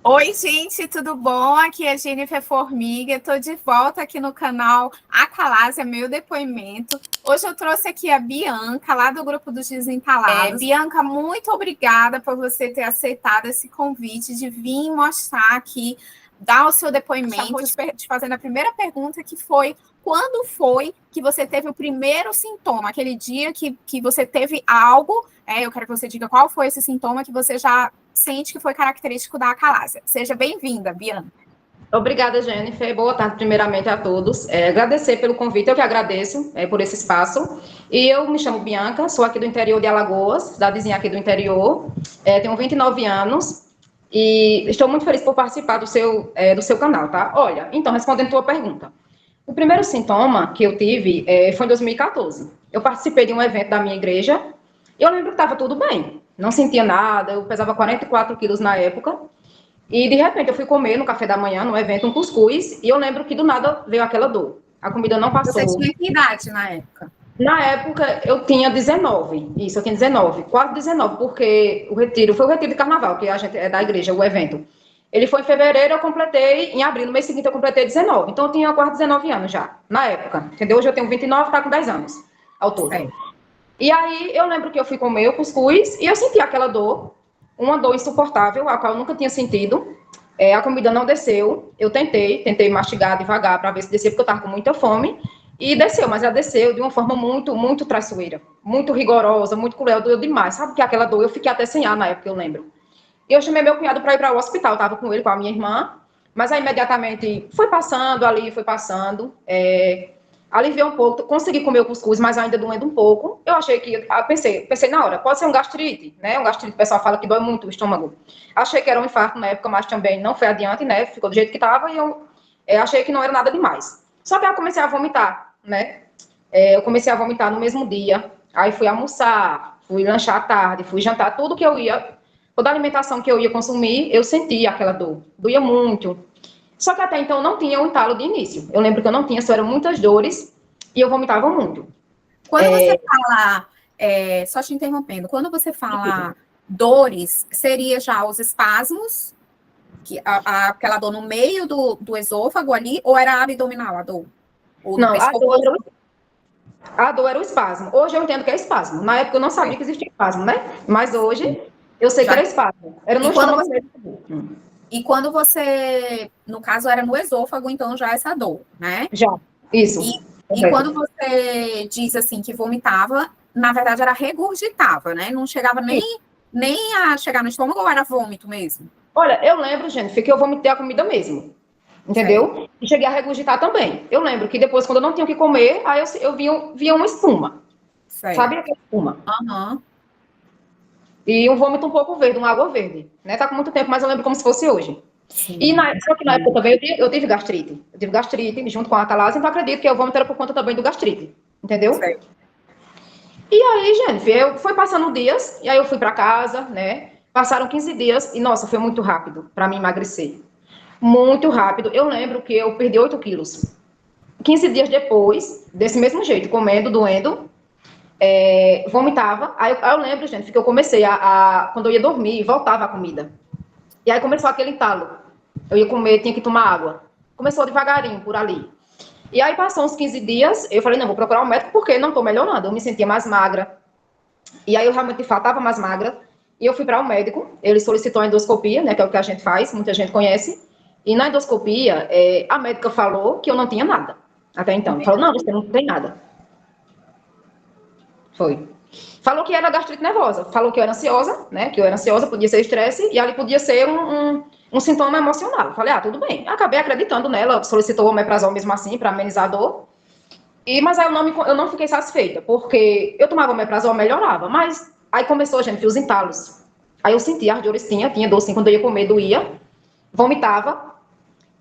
Oi, gente, tudo bom? Aqui é Jennifer Formiga, estou de volta aqui no canal Acalásia, meu depoimento. Hoje eu trouxe aqui a Bianca, lá do grupo dos Desentalados. Bianca, muito obrigada por você ter aceitado esse convite de vir mostrar aqui, dar o seu depoimento, te fazendo a primeira pergunta, que foi: quando foi que você teve o primeiro sintoma? Aquele dia que você teve algo, eu quero que você diga qual foi esse sintoma que você já sente que foi característico da acalásia. Seja bem-vinda, Bianca. Obrigada, Jennifer. Boa tarde, primeiramente, a todos. Agradecer pelo convite, eu que agradeço por esse espaço. E eu me chamo Bianca, sou aqui do interior de Alagoas, cidadezinha aqui do interior. Tenho 29 anos e estou muito feliz por participar do seu canal, tá? Olha, então, respondendo a tua pergunta. O primeiro sintoma que eu tive foi em 2014. Eu participei de um evento da minha igreja. Eu lembro que estava tudo bem, não sentia nada, eu pesava 44 quilos na época. E, de repente, eu fui comer no café da manhã, no evento, um cuscuz, e eu lembro que, do nada, veio aquela dor. A comida não Você passou. tinha que idade na época? Na época, eu tinha 19. Isso, eu tinha 19. Quase 19, porque foi o retiro de carnaval, que a gente é da igreja, o evento. Ele foi em fevereiro, eu completei, em abril, no mês seguinte, eu completei 19. Então, eu tinha quase 19 anos já, na época. Entendeu? Hoje eu tenho 29, tá com 10 anos ao todo. Certo. E aí, eu lembro que eu fui comer o cuscuz, e eu senti aquela dor, uma dor insuportável, a qual eu nunca tinha sentido. A comida não desceu. Eu tentei mastigar devagar para ver se descia, porque eu estava com muita fome. E desceu, mas ela desceu de uma forma muito, muito traiçoeira, muito rigorosa, muito cruel, doeu demais. Sabe que aquela dor, eu fiquei até sem ar na época, eu lembro. E eu chamei meu cunhado para ir para o hospital, estava com ele, com a minha irmã, mas aí imediatamente foi passando ali, foi passando. Aliviei um pouco, consegui comer o cuscuz, mas ainda doendo um pouco. Eu achei que, pensei na hora, pode ser um gastrite, né? Um gastrite, o pessoal fala que dói muito o estômago. Achei que era um infarto na época, mas também não foi adiante, né? Ficou do jeito que estava e eu achei que não era nada demais. Só que aí eu comecei a vomitar, né? Eu comecei a vomitar no mesmo dia. Aí fui almoçar, fui lanchar à tarde, fui jantar, tudo que eu ia, toda a alimentação que eu ia consumir, eu sentia aquela dor. Doía muito. Só que até então não tinha um entalo de início. Eu lembro que eu não tinha, só eram muitas dores e eu vomitava muito. Quando você fala, só te interrompendo, quando você fala dores, seria já os espasmos, aquela dor no meio do esôfago ali, ou era abdominal a dor? Ou no Não, pescoço? a dor era o espasmo. Hoje eu entendo que é espasmo. Na época eu não sabia que existia espasmo, né? Mas hoje eu sei que era espasmo. Era no estômago mesmo. E quando você, no caso, era no esôfago, então já essa dor, né? Já, isso. E quando você diz assim que vomitava, na verdade era regurgitava, né? Não chegava nem a chegar no estômago, ou era vômito mesmo? Olha, eu lembro, gente, que eu vomitei a comida mesmo. Entendeu? Certo. E cheguei a regurgitar também. Eu lembro que depois, quando eu não tinha o que comer, aí eu via uma espuma. Certo. Sabe aquela espuma? Uhum. E um vômito um pouco verde, uma água verde. Né? Tá com muito tempo, mas eu lembro como se fosse hoje. Sim. E só que na época também eu tive gastrite. Eu tive gastrite junto com a acalásia, então acredito que o vômito era por conta também do gastrite. Entendeu? Certo. E aí, Jennifer, eu fui passando dias, e aí eu fui para casa, né? Passaram 15 dias, e nossa, foi muito rápido para mim emagrecer. Muito rápido. Eu lembro que eu perdi 8 quilos. 15 dias depois, desse mesmo jeito, comendo, doendo, vomitava. Aí eu lembro, gente, que eu comecei quando eu ia dormir, voltava a comida. E aí começou aquele entalo. Eu ia comer, tinha que tomar água. Começou devagarinho, por ali. E aí passou uns 15 dias, eu falei, não, vou procurar um médico porque não estou melhorando. Eu me sentia mais magra. E aí eu realmente, de fato, estava mais magra. E eu fui para o médico, ele solicitou a endoscopia, né, que é o que a gente faz, muita gente conhece. E na endoscopia, a médica falou que eu não tinha nada. Até então. Falou, não, você não tem nada. Foi. Falou que era gastrite nervosa. Falou que eu era ansiosa, né? Que eu era ansiosa, podia ser estresse, e ali podia ser um sintoma emocional. Falei, tudo bem. Acabei acreditando nela, solicitou o omeprazol mesmo assim, para amenizar a dor. Mas aí eu não fiquei satisfeita, porque eu tomava omeprazol, melhorava. Mas aí começou, gente, os entalos. Aí eu sentia, as dores tinha dor sim, quando eu ia comer, doía, vomitava.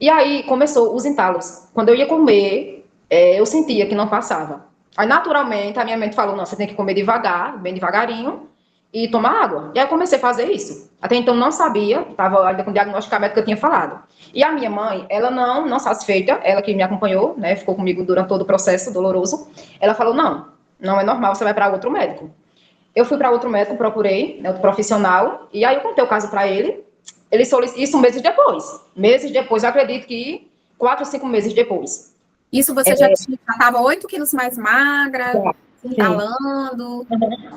E aí começou os entalos. Quando eu ia comer, eu sentia que não passava. Aí, naturalmente, a minha mente falou, não, você tem que comer devagar, bem devagarinho, e tomar água. E aí eu comecei a fazer isso. Até então não sabia, estava ainda com o diagnóstico que a médica tinha falado. E a minha mãe, ela não satisfeita, ela que me acompanhou, né, ficou comigo durante todo o processo doloroso, ela falou, não é normal, você vai para outro médico. Eu fui para outro médico, procurei, né, outro profissional, e aí eu contei o caso para ele, Ele solicitou isso meses depois. Meses depois, eu acredito que 4 ou 5 meses depois. Isso você já estava 8 quilos mais magra, entalando.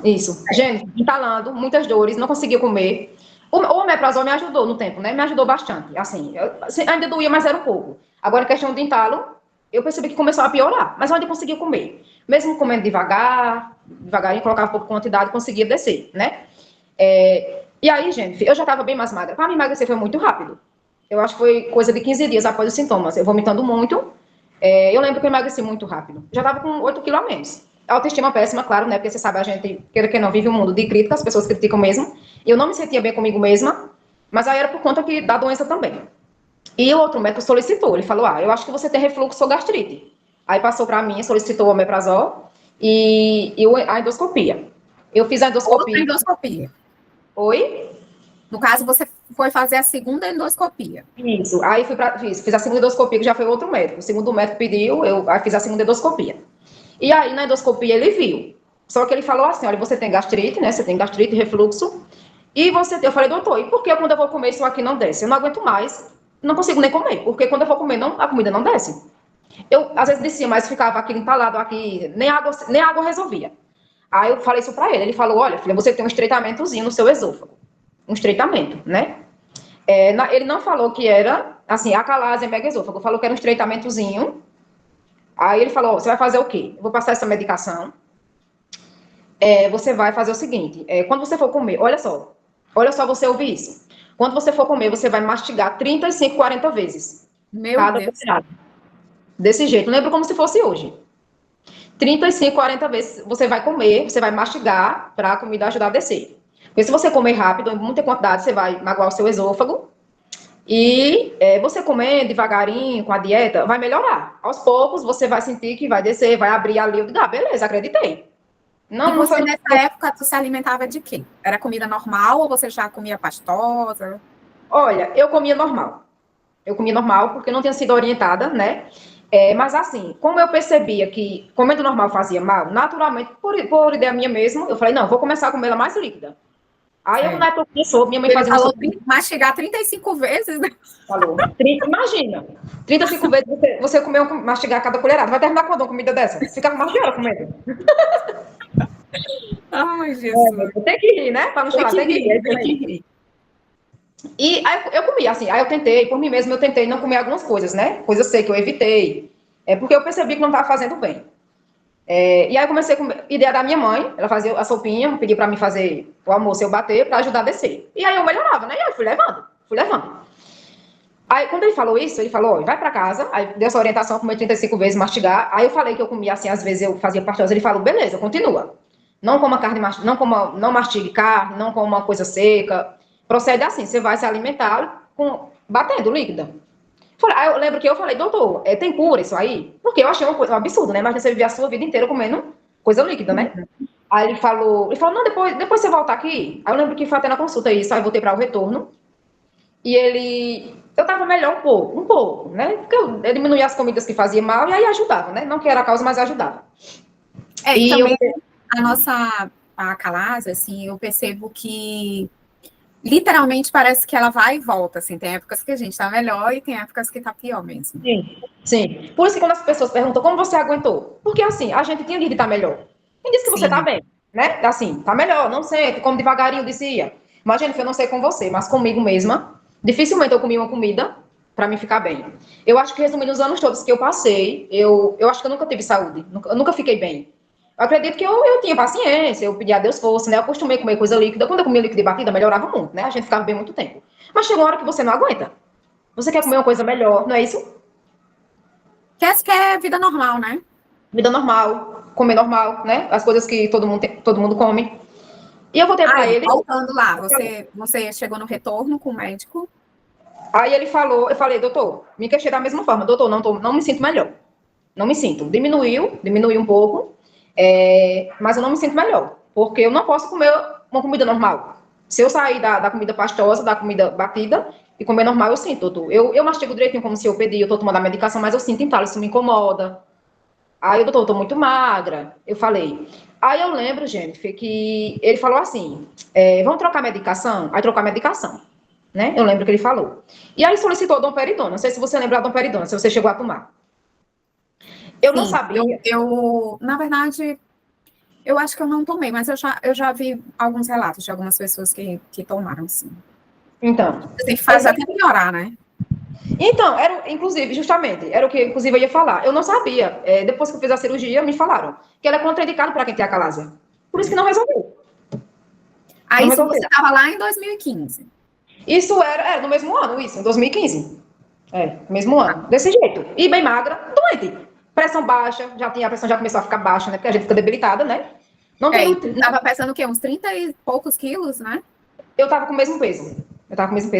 Isso. Gente, entalando, muitas dores, não conseguia comer. O omeprazol me ajudou no tempo, né? Me ajudou bastante. Assim, ainda doía, mas era um pouco. Agora, a questão do entalo, eu percebi que começou a piorar, mas eu ainda conseguia comer. Mesmo comendo devagarinho, colocava pouca quantidade, conseguia descer, né? E aí, gente, eu já estava bem mais magra. Para me emagrecer foi muito rápido. Eu acho que foi coisa de 15 dias após os sintomas. Eu vomitando muito. Eu lembro que eu emagreci muito rápido. Já estava com 8 quilos a menos. A autoestima péssima, claro, né? Porque você sabe, a gente, queira que não, vive um mundo de crítica, as pessoas criticam mesmo. E eu não me sentia bem comigo mesma, mas aí era por conta da doença também. E o outro médico solicitou, ele falou, eu acho que você tem refluxo ou gastrite. Aí passou para mim, solicitou o omeprazol e a endoscopia. Eu fiz a endoscopia. Outra endoscopia. Oi? No caso, você foi fazer a segunda endoscopia. Isso. Aí fiz a segunda endoscopia, que já foi outro médico. O segundo médico pediu, aí fiz a segunda endoscopia. E aí, na endoscopia, ele viu. Só que ele falou assim, olha, você tem gastrite, né? Você tem gastrite, refluxo. E eu falei, doutor, e por que quando eu vou comer isso aqui não desce? Eu não aguento mais, não consigo nem comer. Porque quando eu vou comer, a comida não desce. Eu, às vezes, descia, mas ficava aqui entalado aqui, nem água resolvia. Aí eu falei isso pra ele. Ele falou, olha, filha, você tem um estreitamentozinho no seu esôfago. Um estreitamento, né? Ele não falou que era, assim, acalásia megaesôfago. Falou que era um estreitamentozinho. Aí ele falou, você vai fazer o quê? Eu vou passar essa medicação. Você vai fazer o seguinte, quando você for comer, olha só você ouvir isso. Quando você for comer, você vai mastigar 35, 40 vezes. Meu Deus. Colherada. Desse jeito, lembra como se fosse hoje. 35, 40 vezes você vai comer, você vai mastigar para a comida ajudar a descer. Porque se você comer rápido, em muita quantidade, você vai magoar o seu esôfago. E você comer devagarinho, com a dieta, vai melhorar. Aos poucos, você vai sentir que vai descer, vai abrir ali. Eu digo, beleza, acreditei. Não, e você, nessa época, tu se alimentava de quê? Era comida normal ou você já comia pastosa? Olha, eu comia normal. Eu comia normal porque não tinha sido orientada, né? Mas assim, como eu percebia que comendo normal fazia mal, naturalmente, por ideia minha mesmo, eu falei, não, vou começar a comer ela mais líquida. Aí eu, na época, minha mãe fazia... Falou mastigar 35 vezes, né? Falou. Imagina, 35 vezes você comer, mastigar cada colherada. Vai terminar quando uma comida dessa? Fica mais de hora comendo. Ai, Jesus. Tem que rir, né? Para não chorar, tem que rir. E aí eu comi, assim, aí eu tentei, por mim mesma, eu tentei não comer algumas coisas, né? Coisas sei que eu evitei. Porque eu percebi que não estava fazendo bem. E aí eu comecei a comer, ideia da minha mãe, ela fazia a sopinha, pediu para mim fazer o almoço, eu bater, para ajudar a descer. E aí eu melhorava, né? E aí eu fui levando. Aí, quando ele falou isso, ele falou, vai para casa, aí deu essa orientação, comer 35 vezes, mastigar. Aí eu falei que eu comia assim, às vezes eu fazia pastosa, ele falou, beleza, continua. Não coma carne, não mastigue carne, não coma uma coisa seca. Procede assim, você vai se alimentar batendo líquida. Aí eu lembro que eu falei, doutor, tem cura isso aí? Porque eu achei uma coisa um absurdo, né? Imagina você viver a sua vida inteira comendo coisa líquida, né? Aí ele falou, não, depois você volta aqui. Aí eu lembro que foi até na consulta isso, aí eu voltei para o retorno. E eu tava melhor um pouco, né? Porque eu diminuía as comidas que fazia mal e aí ajudava, né? Não que era a causa, mas ajudava. E também a acalásia, assim, eu percebo que literalmente parece que ela vai e volta, assim, tem épocas que a gente tá melhor e tem épocas que tá pior mesmo. Sim. Por isso que quando as pessoas perguntam como você aguentou, porque assim, a gente tinha que estar melhor. Quem disse que você tá bem, né? Assim, tá melhor, não sei, como devagarinho dizia. Mas, gente, eu não sei com você, mas comigo mesma, dificilmente eu comi uma comida para me ficar bem. Eu acho que resumindo os anos todos que eu passei, eu acho que eu nunca tive saúde, eu nunca fiquei bem. Eu acredito que eu tinha paciência, eu pedia a Deus força, né? Eu acostumei a comer coisa líquida. Quando eu comia líquido de batida, melhorava muito, né? A gente ficava bem muito tempo. Mas chega uma hora que você não aguenta. Você quer comer uma coisa melhor, não é isso? Quer vida normal, né? Vida normal, comer normal, né? As coisas que todo mundo come. E eu voltei para ele. Voltando lá, você chegou no retorno com o médico? Aí ele falou, eu falei, doutor, me queixei da mesma forma. Doutor, não me sinto melhor. Não me sinto. Diminuiu um pouco. Mas eu não me sinto melhor, porque eu não posso comer uma comida normal. Se eu sair da comida pastosa, da comida batida, e comer normal, eu sinto, doutor. Eu mastigo direitinho como se eu pedir, eu tô tomando a medicação, mas eu sinto entalo, isso me incomoda. Aí, doutor, eu tô muito magra. Eu falei. Aí eu lembro, Jennifer, que ele falou assim, vamos trocar medicação? Aí trocar medicação. né? Eu lembro que ele falou. E aí solicitou domperidona. Não sei se você lembra da domperidona, se você chegou a tomar. Eu não Sim, sabia. na verdade, eu acho que eu não tomei, mas eu já vi alguns relatos de algumas pessoas que tomaram, sim. Então. Assim, faz até melhorar, né? Então, inclusive, justamente, era o que inclusive eu ia falar. Eu não sabia. Depois que eu fiz a cirurgia, me falaram que era contraindicado para quem tem acalásia. Por isso que não resolveu. Aí Não isso resolveu. você estava lá em 2015. Isso era no mesmo ano, isso, em 2015. Mesmo ano. Desse jeito. E bem magra, doente. Pressão baixa, a pressão já começou a ficar baixa, né? Porque a gente fica debilitada, né? Não tem muito. Estava pesando o quê? Uns 30 e poucos quilos, né? Eu tava com o mesmo peso.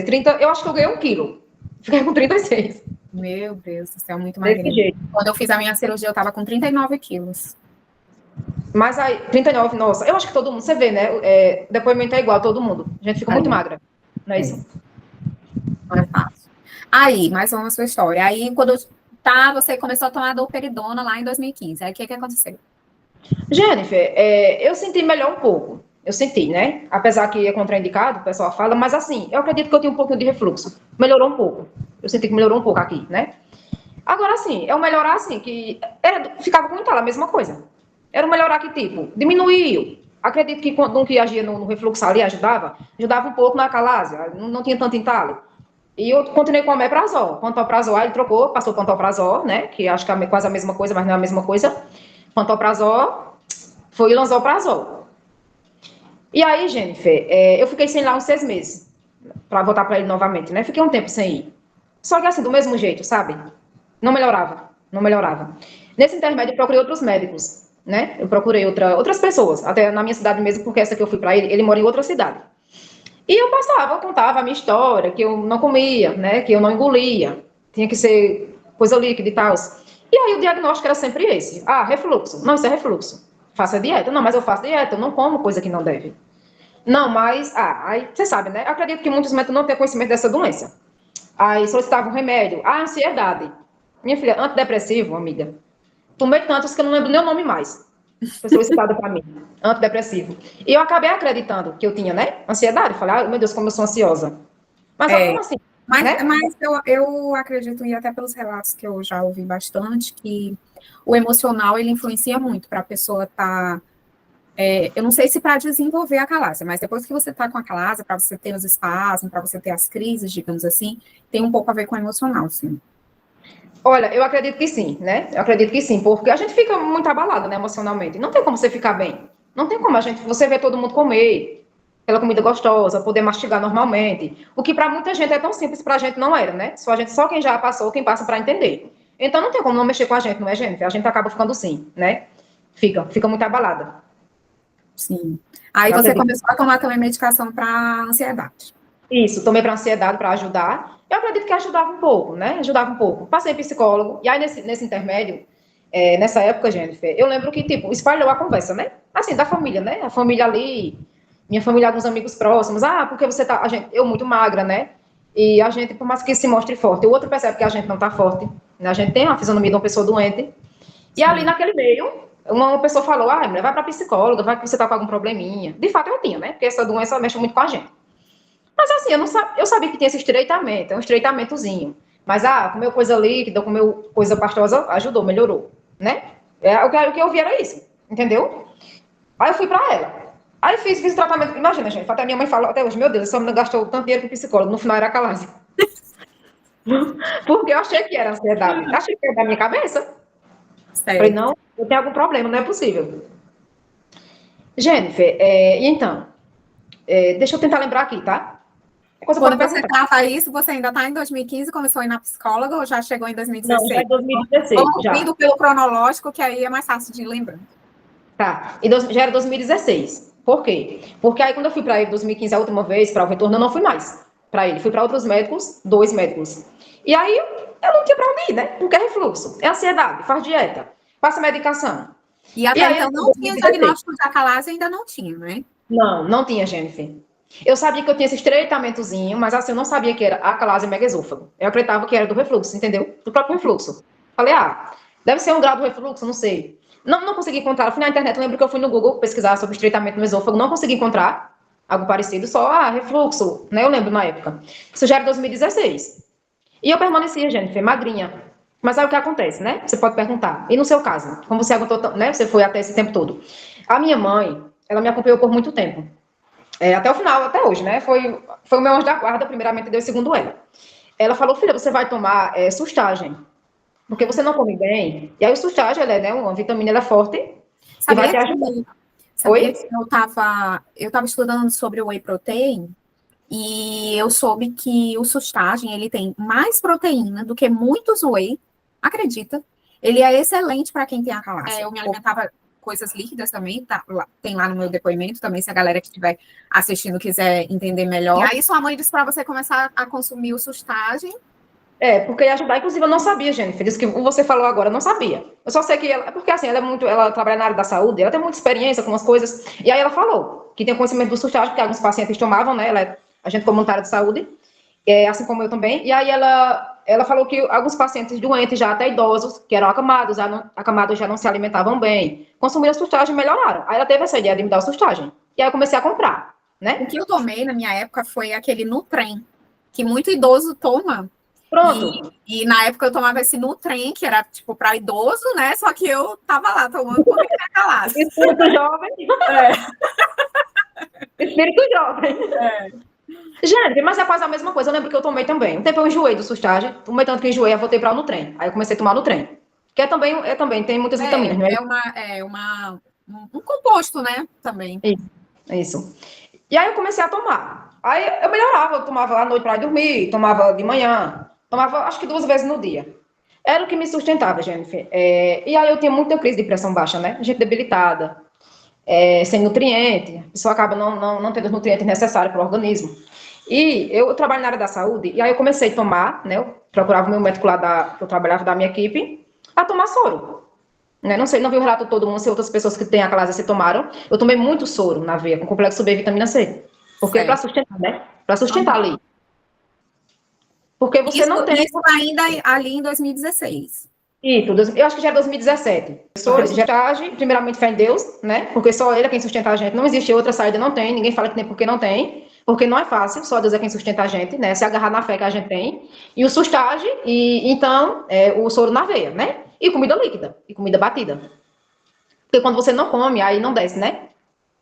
30, eu acho que eu ganhei 1 quilo. Fiquei com 36. Meu Deus do céu, muito Desse magrinho. jeito. Quando eu fiz a minha cirurgia, eu estava com 39 quilos. Mas aí, 39, nossa, eu acho que todo mundo, você vê, né? Depoimento é igual a todo mundo. A gente fica muito magra. Não é isso? Não é fácil. Aí, mais uma sua história. Aí, quando você começou a tomar doperidona lá em 2015. Aí, o que aconteceu? Jennifer, eu senti melhor um pouco. Eu senti, né? Apesar que é contraindicado, o pessoal fala, mas assim, eu acredito que eu tenho um pouquinho de refluxo. Melhorou um pouco. Eu senti que melhorou um pouco aqui, né? Agora, assim, é um melhorar assim, que ficava com a mesma coisa. Era um melhorar que, tipo, diminuiu. Acredito que quando que agia no refluxo ali ajudava um pouco na acalásia, não tinha tanto entalo. E eu continuei com o omeprazol. Pantoprazol, aí ele trocou, passou pantoprazol, né? Que acho que é quase a mesma coisa, mas não é a mesma coisa. Pantoprazol, foi lanzoprazol. E aí, Jennifer, eu fiquei sem lá uns 6 meses, para voltar para ele novamente, né? Fiquei um tempo sem ir. Só que assim, do mesmo jeito, sabe? Não melhorava, não melhorava. Nesse intermédio, eu procurei outros médicos, né? Eu procurei outras pessoas, até na minha cidade mesmo, porque essa que eu fui para ele mora em outra cidade. E eu contava a minha história, que eu não comia, né? Que eu não engolia, tinha que ser coisa líquida e tal. E aí o diagnóstico era sempre esse. Ah, refluxo. Não, isso é refluxo. Faça dieta. Não, mas eu faço dieta, eu não como coisa que não deve. Não, mas, aí você sabe, né? Acredito que muitos médicos não têm conhecimento dessa doença. Aí solicitavam um remédio. Ah, ansiedade. Minha filha, antidepressivo, amiga. Tomei tantos que eu não lembro nem o nome mais. Foi solicitado para mim. Antidepressivo. E eu acabei acreditando que eu tinha, né? Ansiedade. Falei, ah, meu Deus, como eu sou ansiosa. Mas como assim? Mas, Né? mas eu acredito, e até pelos relatos que eu já ouvi bastante, que o emocional ele influencia muito para a pessoa estar. Eu não sei se para desenvolver a acalásia, mas depois que você está com a acalásia, para você ter os espasmos, para você ter as crises, digamos assim, tem um pouco a ver com o emocional, sim. Olha, eu acredito que sim, né? Eu acredito que sim, porque a gente fica muito abalado, né, emocionalmente. Não tem como você ficar bem. Não tem como você ver todo mundo comer aquela comida gostosa, poder mastigar normalmente. O que para muita gente é tão simples, para a gente não era, né? Só quem já passou, quem passa para entender. Então não tem como não mexer com a gente, não é, gente? A gente acaba ficando sim, né? Fica muito abalada. Sim. Aí Eu você acredito. começou a tomar também medicação para ansiedade. Isso, tomei para ansiedade para ajudar. Eu acredito que ajudava um pouco, né? Ajudava um pouco. Passei psicólogo. E aí, nesse intermédio, nessa época, Jennifer, eu lembro que, tipo, espalhou a conversa, né? Assim, da família, né? A família ali, minha família, alguns amigos próximos. Ah, porque você tá. Eu muito magra, né? E a gente, por mais que se mostre forte, o outro percebe que a gente não tá forte. Né? A gente tem uma fisionomia de uma pessoa doente. E Sim. ali naquele meio, uma pessoa falou: ah, mulher, vai pra psicóloga, vai que você tá com algum probleminha. De fato, eu tinha, né? Porque essa doença mexe muito com a gente. Mas assim, eu sabia que tinha esse estreitamento, é um estreitamentozinho. Mas, comeu coisa líquida, comeu coisa pastosa, ajudou, melhorou, né? O que eu vi era isso, entendeu? Aí eu fui pra ela. Aí fiz o tratamento. Imagina, gente, até minha mãe falou até hoje, meu Deus, essa menina gastou tanto dinheiro com psicólogo, no final era calásia. Porque eu achei que era ansiedade. Achei que era da minha cabeça. Certo. Falei, não, eu tenho algum problema, não é possível. Jennifer, e então, deixa eu tentar lembrar aqui, tá? Quando você estava isso, você ainda está em 2015, começou a ir na psicóloga ou já chegou em 2016? Não, já em 2016. Vamos indo pelo cronológico, que aí é mais fácil de lembrar. Tá, já era 2016. Por quê? Porque aí quando eu fui para ele em 2015 a última vez, para o retorno, eu não fui mais para ele. Fui para outros médicos, 2 médicos. E aí eu não tinha para onde ir, né? Porque é refluxo, é ansiedade, faz dieta, passa medicação. E até então não tinha diagnóstico de acalásia, ainda não tinha, né? Não tinha, Jennifer. Eu sabia que eu tinha esse estreitamentozinho, mas assim, eu não sabia que era acalásia megaesôfago. Eu acreditava que era do refluxo, entendeu? Do próprio refluxo. Falei, deve ser um grau do refluxo, não sei. Não consegui encontrar. Eu fui na internet, eu lembro que eu fui no Google pesquisar sobre estreitamento no esôfago, não consegui encontrar. algo parecido, só refluxo, né? Eu lembro na época. Isso já era 2016. E eu permanecia, Jennifer, magrinha. Mas aí o que acontece, né? Você pode perguntar. E no seu caso, como você aguentou, né? Você foi até esse tempo todo. A minha mãe, ela me acompanhou por muito tempo. Até o final, até hoje, né? Foi o meu anjo da guarda, primeiramente Deus, segundo ela. Ela falou, filha, você vai tomar sustagem, porque você não come bem. E aí o sustagem, ela é, né, uma vitamina, ela é forte e vai Sabia te ajudar. sabia Oi? que eu tava estudando sobre o whey protein e eu soube que o sustagem, ele tem mais proteína do que muitos whey, acredita? Ele é excelente para quem tem acalásia. Eu me alimentava coisas líquidas também, tá, tem lá no meu depoimento também, se a galera que estiver assistindo quiser entender melhor. E aí sua mãe disse para você começar a consumir o sustagem. Porque ia ajudar, inclusive eu não sabia, Jennifer, isso que você falou agora, eu não sabia. Eu só sei que ela, porque assim, ela trabalha na área da saúde, ela tem muita experiência com as coisas, e aí ela falou que tem conhecimento do sustagem, que alguns pacientes tomavam, né, ela é agente comunitária de saúde, assim como eu também, e aí ela falou que alguns pacientes doentes, já até idosos, que eram acamados já não se alimentavam bem, consumiram sustagem e melhoraram. Aí ela teve essa ideia de me dar o sustagem, e aí eu comecei a comprar, né? O que eu tomei na minha época foi aquele Nutren, que muito idoso toma. Pronto. E na época eu tomava esse Nutren, que era tipo para idoso, né? Só que eu tava lá tomando porque era calado. Espírito jovem. Espírito jovem. Gente, mas é quase a mesma coisa. Eu lembro que eu tomei também. Um tempo eu enjoei do sustagem. Tomei tanto que enjoei, eu voltei para o Nutren. Aí eu comecei a tomar Nutren. Que também tem muitas vitaminas, né? Um composto, né? Também. Isso. E aí eu comecei a tomar. Aí eu melhorava, eu tomava à noite para dormir, tomava de manhã, tomava acho que 2 vezes no dia. Era o que me sustentava, Jennifer. E aí eu tinha muita crise de pressão baixa, né? Gente debilitada, sem nutriente, a pessoa acaba não tendo os nutrientes necessários para o organismo. E eu trabalho na área da saúde, e aí eu comecei a tomar, né? Eu procurava o meu médico lá que eu trabalhava da minha equipe, a tomar soro. Né? Não sei, não vi o relato todo mundo, se outras pessoas que têm a calásia se tomaram. Eu tomei muito soro na veia, com complexo B e vitamina C. Porque é para sustentar, né? Para sustentar ali. Porque você não tem. Isso ainda ali em 2016. Eu acho que já é 2017. Sustagem, primeiramente fé em Deus, né? Porque só Ele é quem sustenta a gente. Não existe outra saída, não tem. Ninguém fala que tem porque não tem. Porque não é fácil, só Deus é quem sustenta a gente, né? Se agarrar na fé que a gente tem. E o sustagem, e então, o soro na veia, né? E comida líquida, e comida batida. Porque quando você não come, aí não desce, né?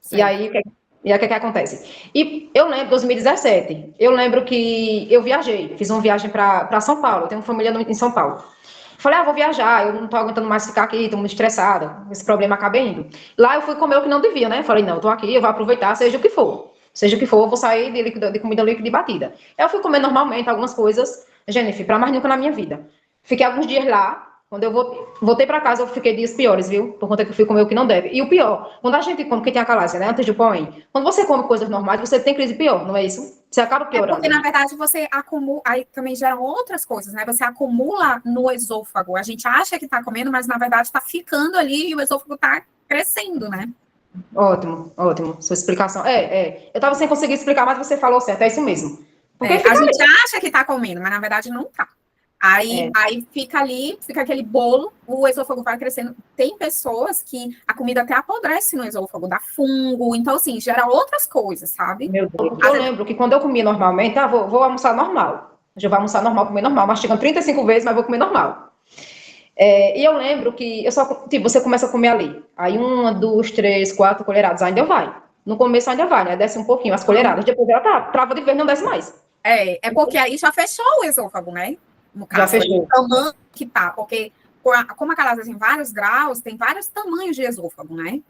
Sim. E aí, o que acontece? E eu lembro, 2017, eu lembro que eu viajei, fiz uma viagem para São Paulo, eu tenho família em São Paulo. Falei, vou viajar, eu não tô aguentando mais ficar aqui, tô muito estressada, esse problema acaba indo. Lá eu fui comer o que não devia, né? Falei, não, eu tô aqui, eu vou aproveitar, seja o que for. Seja o que for, eu vou sair de comida líquida e batida. Eu fui comer normalmente algumas coisas, Jennifer, para mais nunca na minha vida. Fiquei alguns dias lá, quando eu voltei para casa, eu fiquei dias piores, viu? Por conta que eu fui comer o que não deve. E o pior, quando a gente come, que tem a calásia, né? Antes do põe, quando você come coisas normais, você tem crise pior, não é isso? Você acaba piorando. Porque, na verdade, você acumula, aí também geram outras coisas, né? Você acumula no esôfago. A gente acha que tá comendo, mas na verdade está ficando ali e o esôfago tá crescendo, né? Ótimo, ótimo. Sua explicação. Eu tava sem conseguir explicar, mas você falou certo, é isso mesmo. Porque a gente acha que tá comendo, mas na verdade não tá. Aí fica ali, fica aquele bolo, o esôfago vai crescendo. Tem pessoas que a comida até apodrece no esôfago, dá fungo, então assim, gera outras coisas, sabe? Meu Deus. Eu lembro que quando eu comia normalmente, vou almoçar normal. Já vou almoçar normal, comer normal, mastigando 35 vezes, mas vou comer normal. E eu lembro que você começa a comer ali. Aí 1, 2, 3, 4 colheradas, ainda vai. No começo ainda vai, né? Desce um pouquinho as colheradas, depois ela trava de vez, não desce mais. É porque aí já fechou o esôfago, né? No caso, já fechou. O tamanho que tá, porque como a calásia tem vários graus, tem vários tamanhos de esôfago, né?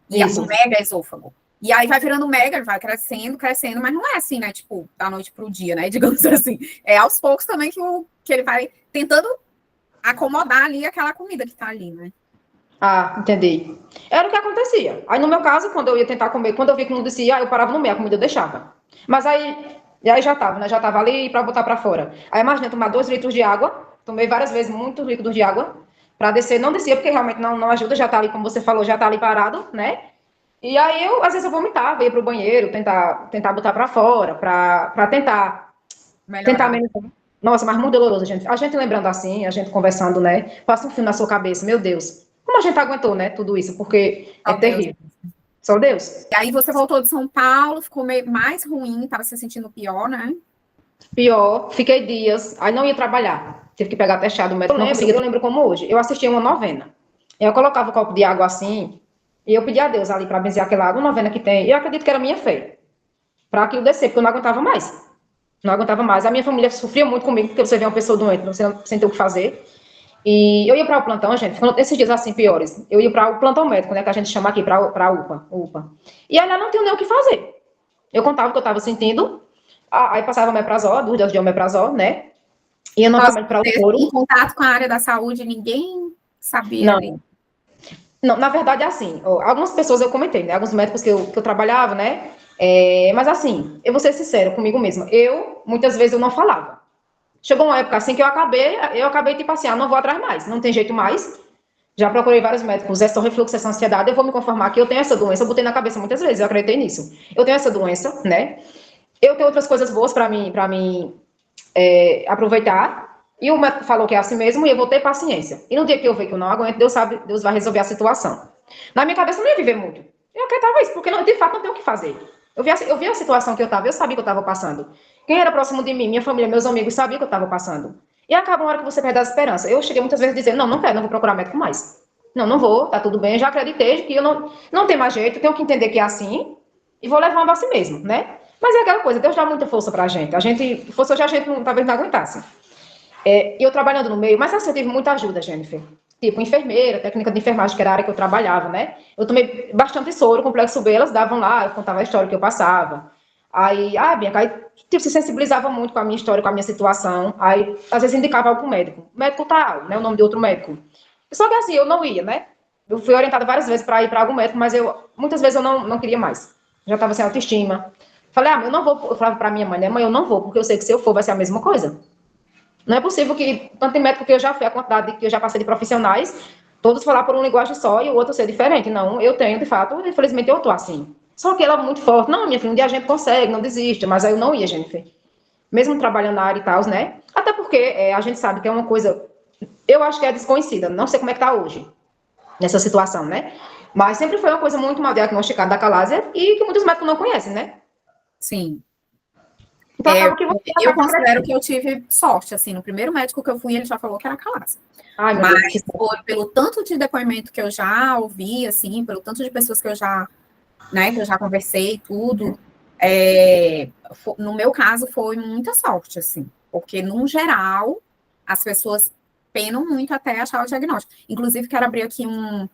E é um mega esôfago. E aí vai virando mega, vai crescendo, mas não é assim, né? Tipo, da noite pro dia, né? Digamos assim. É aos poucos também que ele vai tentando acomodar ali aquela comida que tá ali, né? Entendi. Era o que acontecia. Aí, no meu caso, quando eu ia tentar comer, quando eu vi que não descia, eu parava no meio, a comida eu deixava. Mas aí já tava, né? Já tava ali para botar para fora. Aí, imagina, tomar 2 litros de água. Tomei várias vezes muitos litros de água para descer. Não descia, porque realmente não ajuda, já tá ali, como você falou, já tá ali parado, né? E aí, às vezes, eu vomitava, ia pro banheiro, tentar botar para fora, para tentar menos. Nossa, mas muito doloroso, gente. A gente lembrando assim, a gente conversando, né? Passa um filme na sua cabeça, meu Deus. Como a gente aguentou, né? Tudo isso, porque é terrível. Só Deus. E aí você voltou de São Paulo, ficou meio mais ruim, estava se sentindo pior, né? Pior, fiquei dias, aí não ia trabalhar. Tive que pegar atestado, o médico não conseguia. Eu lembro como hoje. Eu assistia uma novena. Eu colocava um copo de água assim, e eu pedia a Deus ali para benzer aquela água, novena que tem. E eu acredito que era minha fé, para aquilo descer, porque eu não aguentava mais. Não aguentava mais. A minha família sofria muito comigo, porque você vê uma pessoa doente, você não sem ter o que fazer. E eu ia para o plantão, gente, esses dias assim piores. Eu ia para o plantão médico, né, que a gente chama aqui, para a UPA. E aí lá não tinha nem o que fazer. Eu contava o que eu estava sentindo, aí passava omeprazol, 2 doses de omeprazol, né? Ia novamente para o soro. Em contato com a área da saúde, ninguém sabia Não. ali. Não, na verdade, é assim, algumas pessoas eu comentei, né? Alguns médicos que eu trabalhava, né? Mas assim, eu vou ser sincero comigo mesma. Muitas vezes, eu não falava. Chegou uma época assim que eu acabei tipo assim, não vou atrás mais, não tem jeito mais. Já procurei vários médicos, essa refluxo, essa ansiedade, eu vou me conformar que eu tenho essa doença, eu botei na cabeça muitas vezes, eu acreditei nisso. Eu tenho essa doença, né? Eu tenho outras coisas boas para mim aproveitar. E o médico falou que é assim mesmo e eu vou ter paciência. E no dia que eu ver que eu não aguento, Deus vai resolver a situação. Na minha cabeça eu não ia viver muito. Eu acreditava isso, porque de fato não tem o que fazer. Eu vi a situação que eu estava, eu sabia que eu estava passando. Quem era próximo de mim, minha família, meus amigos, sabiam que eu estava passando. E acaba uma hora que você perde a esperança. Eu cheguei muitas vezes dizendo, não quero, não vou procurar médico mais. Não vou, tá tudo bem, já acreditei que eu não tem mais jeito, tenho que entender que é assim e vou levando assim mesmo, né? Mas é aquela coisa, Deus dá muita força pra gente. Fosse hoje a gente talvez não aguentasse. E eu trabalhando no meio, mas assim, eu tive muita ajuda, Jennifer. Tipo, enfermeira, técnica de enfermagem, que era a área que eu trabalhava, né? Eu tomei bastante soro, complexo B, elas davam lá, eu contava a história que eu passava. Aí, Bianca, aí, tipo, se sensibilizava muito com a minha história, com a minha situação. Aí, às vezes, indicava algum médico. Médico tal, né? O nome de outro médico. Só que assim, eu não ia, né? Eu fui orientada várias vezes para ir para algum médico, mas muitas vezes eu não queria mais. Já estava sem autoestima. Falei, eu não vou. Eu falava para minha mãe, né? Mãe, eu não vou, porque eu sei que se eu for vai ser a mesma coisa. Não é possível que, tanto em médico que eu já fui, a quantidade que eu já passei de profissionais, todos falar por uma linguagem só e o outro ser diferente. Não, eu tenho, de fato, infelizmente eu estou assim. Só que ela é muito forte. Não, minha filha, um dia a gente consegue, não desista. Mas aí eu não ia, Jennifer. Mesmo trabalhando na área e tal, né? Até porque a gente sabe que é uma coisa, eu acho que é desconhecida. Não sei como é que está hoje, nessa situação, né? Mas sempre foi uma coisa muito mal diagnosticada da calásia e que muitos médicos não conhecem, né? Sim. Então, acaba que você eu considero que eu tive sorte, assim, no primeiro médico que eu fui, ele já falou que era calásia. Mas pelo tanto de depoimento que eu já ouvi, assim, pelo tanto de pessoas que eu já conversei, tudo, no meu caso foi muita sorte, assim, porque, no geral, as pessoas penam muito até achar o diagnóstico. Inclusive, quero abrir aqui um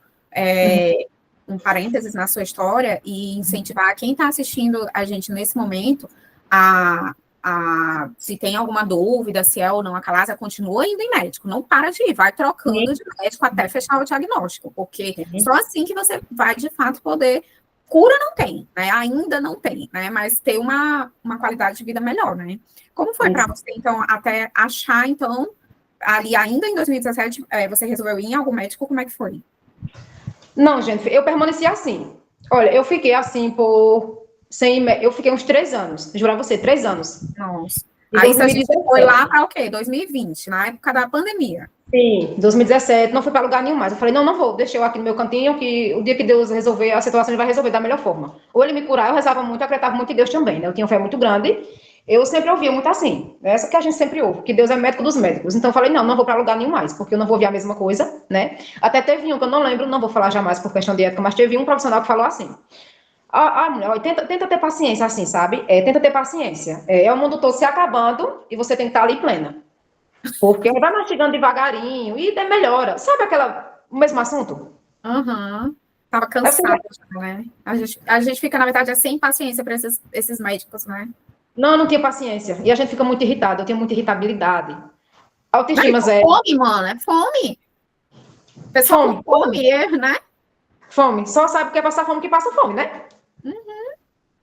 parênteses na sua história e incentivar quem está assistindo a gente nesse momento se tem alguma dúvida, se é ou não a calásia, continua indo em médico, não para de ir, vai trocando de médico até fechar o diagnóstico, porque só assim que você vai, de fato, poder... Cura não tem, né? Ainda não tem, né? Mas ter uma qualidade de vida melhor, né? Como foi para você, então, até achar, então, ali ainda em 2017, você resolveu ir em algum médico, como é que foi? Não, gente, eu permaneci assim. Olha, eu fiquei assim eu fiquei uns 3 anos. Juro a você, 3 anos. Nossa. Aí você foi lá para o quê? 2020, na época da pandemia. Sim, 2017, não fui para lugar nenhum mais. Eu falei, não vou, deixa eu aqui no meu cantinho, que o dia que Deus resolver a situação, ele vai resolver da melhor forma. Ou ele me curar, eu rezava muito, acreditava muito em Deus também, né? Eu tinha uma fé muito grande. Eu sempre ouvia muito assim, essa que a gente sempre ouve, que Deus é médico dos médicos. Então eu falei, não vou para lugar nenhum mais, porque eu não vou ouvir a mesma coisa, né? Até teve um que eu não lembro, não vou falar jamais por questão de ética, mas teve um profissional que falou assim: mulher, tenta ter paciência, assim, sabe? Tenta ter paciência. O mundo todo se acabando e você tem que estar ali plena. Porque vai mastigando devagarinho e melhora. Sabe o mesmo assunto? Tava cansada, né? A gente fica, na verdade, sem paciência para esses médicos, né? Não tinha paciência. E a gente fica muito irritado. Eu tenho muita irritabilidade. Autoestima zero. Fome, mano, é fome. Pessoal, fome, né? Fome. Só sabe o que é passar fome que passa fome, né?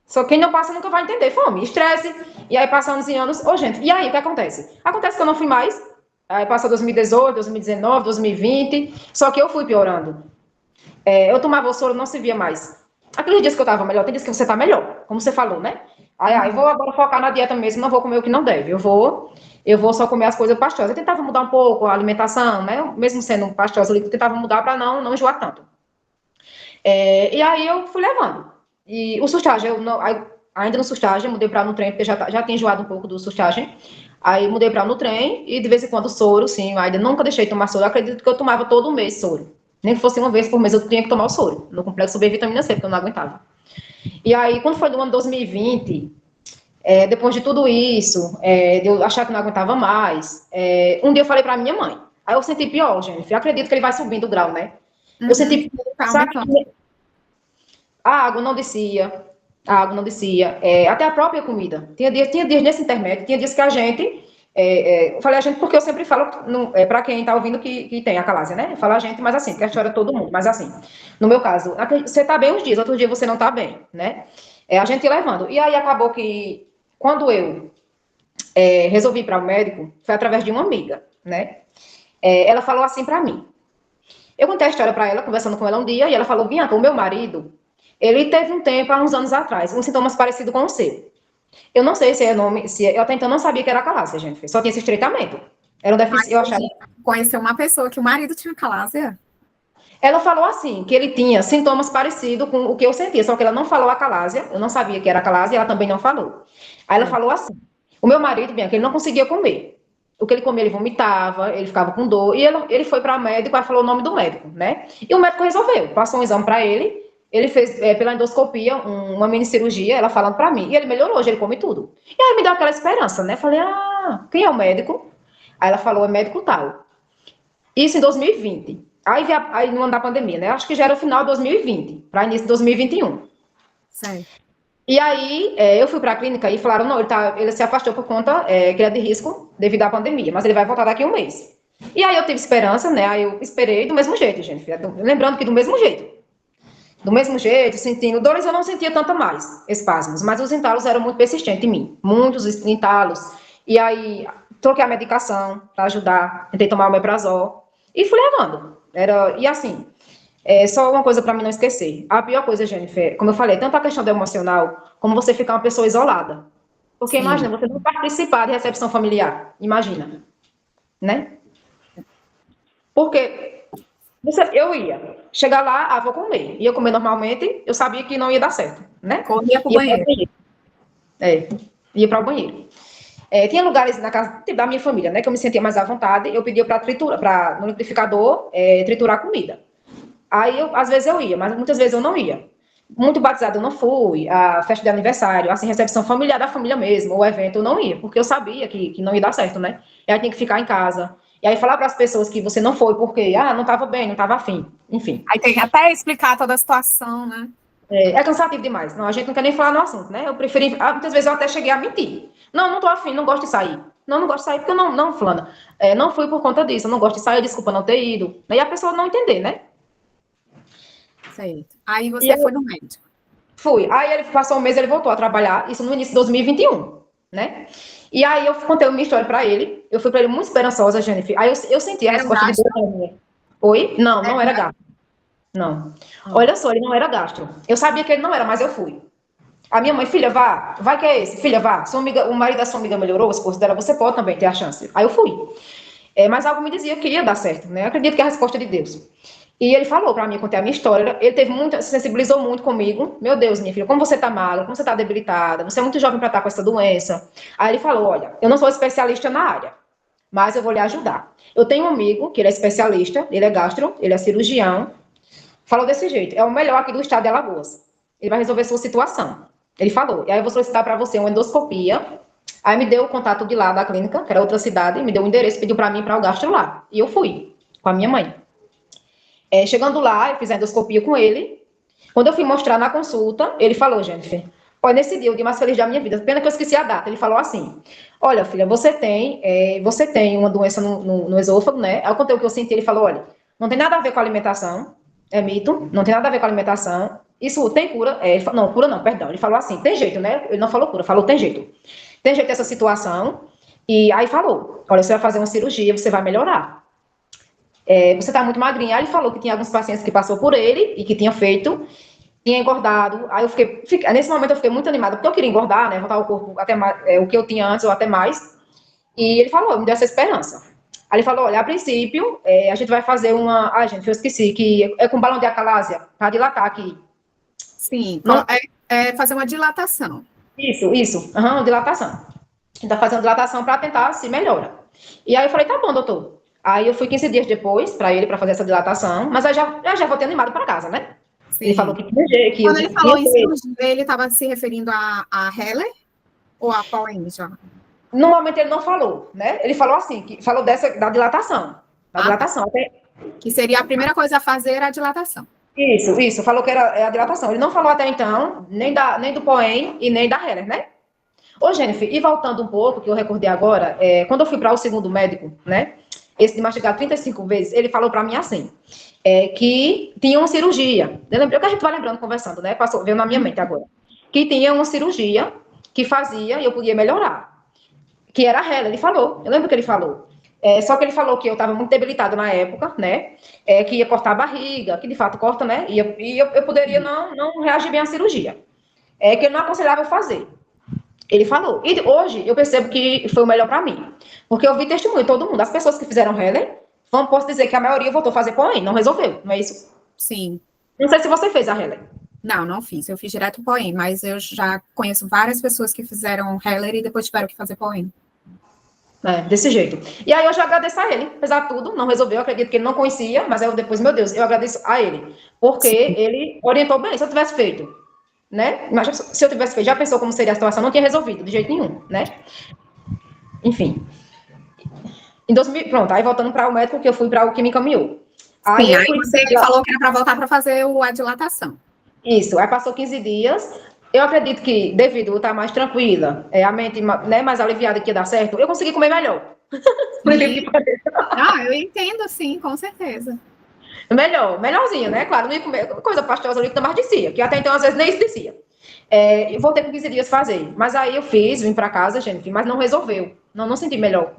Só quem não passa nunca vai entender. Fome, estresse. E aí passa anos e anos. Gente, e aí o que acontece? Acontece que eu não fui mais. Aí passa 2018, 2019, 2020. Só que eu fui piorando. Eu tomava o soro, não se via mais. Aqueles dias que eu tava melhor, tem dias que você tá melhor, como você falou, né? Eu vou agora focar na dieta mesmo, não vou comer o que não deve. Eu vou só comer as coisas pastosas. Eu tentava mudar um pouco a alimentação, né? Mesmo sendo pastosa, eu tentava mudar para não enjoar tanto. E aí eu fui levando. E o sustagem, ainda no sustagem, mudei para no trem, porque já tinha enjoado um pouco do sustagem. Aí mudei para no trem e de vez em quando soro, sim. Ainda nunca deixei de tomar soro. Eu acredito que eu tomava todo mês soro. Nem que fosse uma vez por mês eu tinha que tomar o soro. No complexo B vitamina C, porque eu não aguentava. E aí, quando foi no ano 2020, depois de tudo isso, de eu achar que não aguentava mais, um dia eu falei para minha mãe. Aí eu senti pior, gente. Eu acredito que ele vai subindo o grau, né? Eu senti, Tá sabe, aumentando. a água não descia, até a própria comida. Tinha dias nesse intermédio, tinha dias que a gente, eu falei a gente porque eu sempre falo para quem está ouvindo que tem acalásia, né? Eu falo a gente, mas assim, que a história é todo mundo, mas assim, no meu caso, você está bem uns dias, outro dia você não está bem, né? A gente ia levando. E aí acabou que, quando eu resolvi ir para o médico, foi através de uma amiga, né? Ela falou assim para mim. Eu contei a história para ela, conversando com ela um dia, e ela falou: Bianca, o meu marido, ele teve um tempo, há uns anos atrás, uns sintomas parecidos com o seu. Eu não sei se é nome, eu até então não sabia que era calásia, gente. Só tinha esse estreitamento. Era um déficit, eu achava. Conheceu uma pessoa que o marido tinha calásia? Ela falou assim, que ele tinha sintomas parecidos com o que eu sentia, só que ela não falou a calásia, eu não sabia que era calásia, ela também não falou. Aí ela falou assim: o meu marido, Bianca, ele não conseguia comer. O que ele comia, ele vomitava, ele ficava com dor. E ele foi para o médico, aí falou o nome do médico, né? E o médico resolveu, passou um exame para ele, ele fez pela endoscopia uma mini cirurgia, ela falando para mim. E ele melhorou, hoje ele come tudo. E aí me deu aquela esperança, né? Falei: quem é o médico? Aí ela falou: é médico tal. Isso em 2020. Aí no ano da pandemia, né? Acho que já era o final de 2020, para início de 2021. Sei. E aí, eu fui para a clínica e falaram: não, ele se afastou por conta que ele é de risco devido à pandemia, mas ele vai voltar daqui a um mês. E aí eu tive esperança, né? Aí eu esperei do mesmo jeito, gente. Lembrando que do mesmo jeito. Do mesmo jeito, sentindo dores, eu não sentia tanto mais espasmos, mas os entalos eram muito persistentes em mim. Muitos entalos. E aí, troquei a medicação para ajudar, tentei tomar o omeprazol e fui levando. E assim, só uma coisa para mim não esquecer. A pior coisa, Jennifer, como eu falei, tanto a questão do emocional, como você ficar uma pessoa isolada. Porque Sim. imagina, você não participar de recepção familiar. Imagina, né? Porque eu ia chegar lá, vou comer. Ia comer normalmente, eu sabia que não ia dar certo, né? Corria pro banheiro. Ia para o banheiro. Tinha lugares na casa da minha família, né, que eu me sentia mais à vontade, eu pedia para triturar, no liquidificador, triturar comida. Aí, às vezes eu ia, mas muitas vezes eu não ia. Muito batizado eu não fui, a festa de aniversário, assim, recepção familiar da família mesmo, o evento eu não ia, porque eu sabia que não ia dar certo, né? E aí tinha que ficar em casa. E aí falar para as pessoas que você não foi porque, não estava bem, não estava afim, enfim. Aí tem que até explicar toda a situação, né? É cansativo demais. Não, a gente não quer nem falar no assunto, né? Eu preferi, muitas vezes eu até cheguei a mentir. Não tô afim, não gosto de sair. Não gosto de sair porque eu não, fulana. Não fui por conta disso, eu não gosto de sair, desculpa não ter ido. E a pessoa não entender, né? Certo. Aí você foi no médico. Fui. Aí ele passou um mês, ele voltou a trabalhar, isso no início de 2021, né? E aí eu contei uma história pra ele, eu fui pra ele muito esperançosa, Jennifer. Aí eu senti a resposta de Deus. Oi? Não era gastro. Não. Olha só, ele não era gastro. Eu sabia que ele não era, mas eu fui. A minha mãe, filha, vá. Vai que é esse. Filha, vá. Sua amiga, o marido da sua amiga melhorou, o esposo dela, você pode também ter a chance. Aí eu fui. Mas algo me dizia que ia dar certo, né? Eu acredito que é a resposta de Deus. E ele falou para mim, contei a minha história, ele se sensibilizou muito comigo. Meu Deus, minha filha, como você tá magra, como você tá debilitada, você é muito jovem para estar com essa doença. Aí ele falou: olha, eu não sou especialista na área, mas eu vou lhe ajudar. Eu tenho um amigo que ele é especialista, ele é gastro, ele é cirurgião. Falou desse jeito: é o melhor aqui do estado de Alagoas. Ele vai resolver sua situação. Ele falou: e aí eu vou solicitar para você uma endoscopia. Aí me deu o contato de lá da clínica, que era outra cidade, me deu o endereço, pediu para mim para o gastro lá. E eu fui, com a minha mãe. Chegando lá, eu fiz a endoscopia com ele. Quando eu fui mostrar na consulta, ele falou: Jennifer, olha, nesse dia, o dia mais feliz da minha vida, pena que eu esqueci a data. Ele falou assim: olha, filha, você tem uma doença no esôfago, né? Aí eu contei o que eu senti, ele falou: olha, não tem nada a ver com a alimentação, é mito, não tem nada a ver com a alimentação. Isso tem cura? Ele falou: não, cura não, perdão. Ele falou assim: tem jeito, né? Ele não falou cura, falou: tem jeito. Tem jeito dessa situação. E aí falou: olha, você vai fazer uma cirurgia, você vai melhorar. Você está muito magrinha. Aí ele falou que tinha alguns pacientes que passou por ele e que tinha feito, tinha engordado. Aí nesse momento eu fiquei muito animada, porque eu queria engordar, né? Voltar ao corpo até mais, o que eu tinha antes ou até mais. E ele falou, me deu essa esperança. Aí ele falou, olha, a princípio, a gente vai fazer uma... Ai, gente, eu esqueci, que é com balão de acalásia, para dilatar aqui. Sim, Não... fazer uma dilatação. Isso, dilatação. A gente tá fazendo dilatação para tentar se melhora. E aí eu falei, tá bom, doutor. Aí eu fui 15 dias depois para ele, para fazer essa dilatação, mas eu já voltei animado para casa, né? Sim. Ele falou que tinha jeito. Quando ele falou em cirurgia, ele estava se referindo a Heller ou a Pauline já? No momento ele não falou, né? Ele falou assim, que falou da dilatação. Dilatação. Que seria a primeira coisa a fazer a dilatação. Isso, falou que era a dilatação. Ele não falou até então, nem do Poem e nem da Heller, né? Ô, Jennifer, e voltando um pouco, que eu recordei agora, quando eu fui para o segundo médico, né? Esse de mastigar 35 vezes, ele falou para mim assim, que tinha uma cirurgia. Eu lembrei que a gente vai lembrando, conversando, né? Veio na minha mente agora. Que tinha uma cirurgia que fazia e eu podia melhorar. Que era a Heller, ele falou. Eu lembro que ele falou. Só que ele falou que eu estava muito debilitada na época, né? Que ia cortar a barriga, que de fato corta, né? E eu poderia não reagir bem à cirurgia. Que ele não aconselhava eu fazer. Ele falou. E hoje eu percebo que foi o melhor para mim. Porque eu vi testemunho de todo mundo. As pessoas que fizeram Heller, posso dizer que a maioria voltou a fazer Poem, não resolveu, não é isso? Sim. Não sei se você fez a Heller. Não fiz. Eu fiz direto Poem, mas eu já conheço várias pessoas que fizeram Heller e depois tiveram que fazer Poem. Desse jeito. E aí eu já agradeço a ele, apesar de tudo, não resolveu, eu acredito que ele não conhecia, mas eu depois, meu Deus, eu agradeço a ele, porque ele orientou bem, se eu tivesse feito, né? Imagina, se eu tivesse feito, já pensou como seria a situação, não tinha resolvido, de jeito nenhum, né? Enfim. Em 2000, pronto, aí voltando para o médico, que eu fui para o que me encaminhou. Aí você falou que era para voltar para fazer a dilatação. Isso, aí passou 15 dias, eu acredito que, devido a eu estar mais tranquila, a mente, né, mais aliviada que ia dar certo, eu consegui comer melhor. Eu entendo, sim, com certeza. Melhorzinho, né? Claro, não ia comer coisa pastosa ali que mais descia, que até então, às vezes, nem isso descia. Eu voltei com 15 dias fazer, mas aí eu vim para casa, gente, mas não resolveu, não senti melhor.